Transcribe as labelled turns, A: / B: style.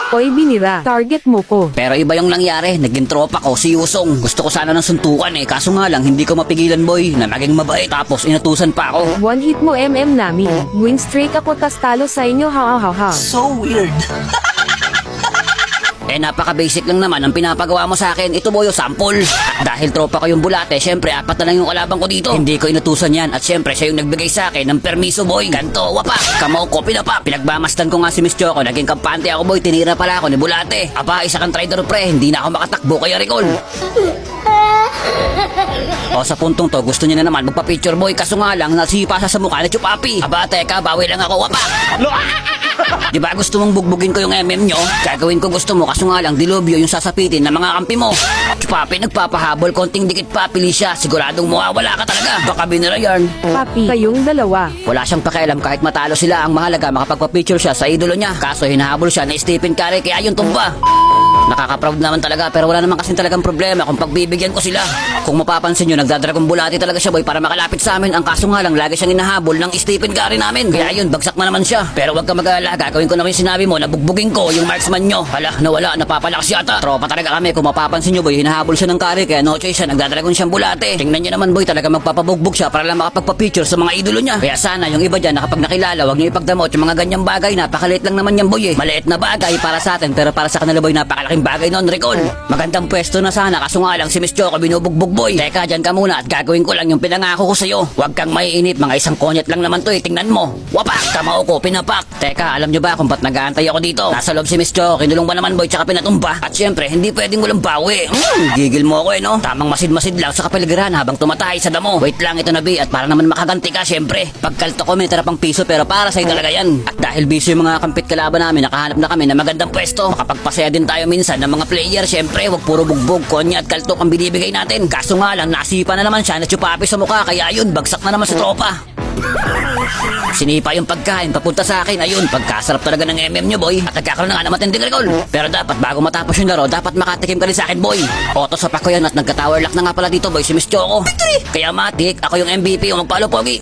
A: Oy binira, target mo ko.
B: Pero iba yung nangyari, naging tropa ko si Yusong. Gusto ko sana ng suntukan eh, kaso nga lang hindi ko mapigilan boy na maging mabait. Tapos inutusan pa ako.
A: One hit mo namin. Win streak ako tas talo sa inyo ha.
C: So weird.
B: Eh napaka-basic lang naman ang pinapagawa mo sa akin. Ito boy, sample. At dahil tropa ko yung bulate, syempre apat na lang yung kalabang ko dito. Hindi ko inutusan yan at syempre siya yung nagbigay sa akin ng permiso boy. Ganto, wapak, kamaw ko, pinapa. Pinagmamastan ko nga si Miss Choco, naging kampante ako boy. Tinira pala ako ni bulate. Aba, isa kang traitor pre, hindi na ako makatakbo kaya recall. O sa puntong to, gusto niya na naman magpa-picture boy. Kaso nga lang, nasipa sa mukha ni Chupapi. Aba, teka, bawi lang ako, wapak. Di ba gusto mong bugbugin ko yung MM nyo? Gagawin ko gusto mo, kaso nga lang dilubyo yung sasapitin ng mga kampi mo. Chupapi, nagpapahabol, konting dikit pa, pili siya. Siguradong mawawala ka talaga. Baka binira yan.
A: Papi, kayong dalawa.
B: Wala siyang pakialam kahit matalo sila. Ang mahalaga, makapagpa-picture siya sa idolo niya. Kaso hinahabol siya na Stephen Curry, kaya yung tumba. Nakaka-proud naman talaga, pero wala naman kasing talagang problema kung pagbibigyan ko sila. Kung mapapansin nyo, nagdadragon bulati talaga siya boy para makalapit sa amin. Ang kaso nga lang, lagi siyang hinahabol ng Stephen Curry namin. Kaya yun, bagsak na naman siya. Pero wag ka mag-alala, gagawin ko naman yung sinabi mo na bugbugin ko yung marksman nyo. Hala, nawala, napapalakas yata. Tropa talaga kami, kung mapapansin nyo boy, hinahabol siya ng Curry, kaya no choice siya, nagdadragon siyang bulate. Tingnan nyo naman boy, talaga magpapabugbog siya para lang makapagpa-picture sa mga idolo niya. Kaya sana yung iba dyan, na kapag nakilala, wag nyo ipagdamot yung mga ganyang bagay. Napakaliit lang naman yan boy eh. Maliit na bagay para sa atin, pero para sa kanila boy, napakalaking bagay non recall. Magandang pwesto na sana, kaso nga lang si Miss Choco binubugbog boy. Teka, dyan ka muna at gagawin ko lang yung pinangako ko sa'yo. Huwag kang maiinip, mga isang konyat lang naman to eh, tingnan mo. Wapak, kamao ko, pinapak. Teka, alam nyo ba kung ba't nag-aantay ako dito? Nasa loob si Miss Choco, kinulong ba naman boy tsaka pinatumba? At syempre, hindi pwedeng walang bawi. Gigil mo ako eh no? Tamang masid-masid lang sa kapaligiran habang tumatay sa damo. Wait lang, ito na bi, at para naman makaganti ka syempre. Pagkalto ko may tira pang piso pero para sa'yo talaga yan. At dahil busy yung mga kampit kalaban namin, nakahanap na kami na magandang pwesto. Makapagpasaya din tayo minsan ng mga player. Syempre, wag puro bugbog, konya at kaltok ang binibigay natin. Kaso nga lang, nasipa na naman siya na Chupapi sa mukha, kaya yun, bagsak na naman sa tropa. Sinipa yung pagkain papunta sa akin. Ayun, pagkasarap talaga ng MM nyo boy. At nagkakaroon na nga na matinding recall. Pero dapat bago matapos yung laro, dapat makatikim ka rin sa akin boy. Auto sa pa ko yan at nagka-tower lock na nga pala dito boy si Miss Choco. Kaya matik, ako yung MVP, yung magpalo pogi.